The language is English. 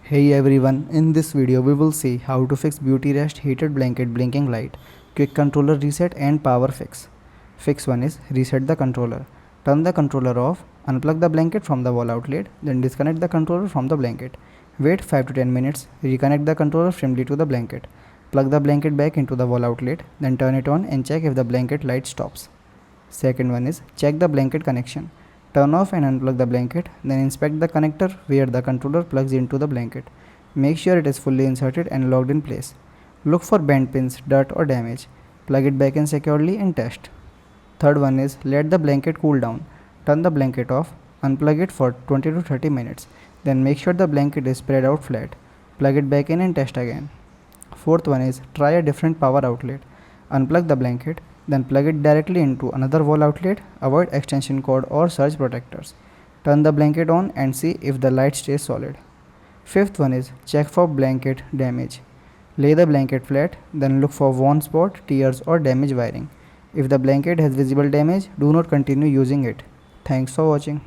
Hey everyone, in this video we will see how to fix Beautyrest heated blanket blinking light, quick controller reset and power fix. Fix 1 is reset the controller. Turn the controller off, unplug the blanket from the wall outlet, then disconnect the controller from the blanket. Wait 5 to 10 minutes, reconnect the controller firmly to the blanket. Plug the blanket back into the wall outlet, then turn it on and check if the blanket light stops. Second one is check the blanket connection. Turn off and unplug the blanket, then inspect the connector where the controller plugs into the blanket. Make sure it is fully inserted and locked in place. Look for bent pins, dirt or damage. Plug it back in securely and test. Third one is let the blanket cool down. Turn the blanket off, unplug it for 20 to 30 minutes. Then make sure the blanket is spread out flat. Plug it back in and test again. Fourth one is try a different power outlet. Unplug the blanket, then plug it directly into another wall outlet. Avoid extension cord or surge protectors. Turn the blanket on and see if the light stays solid. Fifth one is check for blanket damage. Lay the blanket flat, then look for worn spot, tears or damaged wiring. If the blanket has visible damage, do not continue using it. Thanks for watching.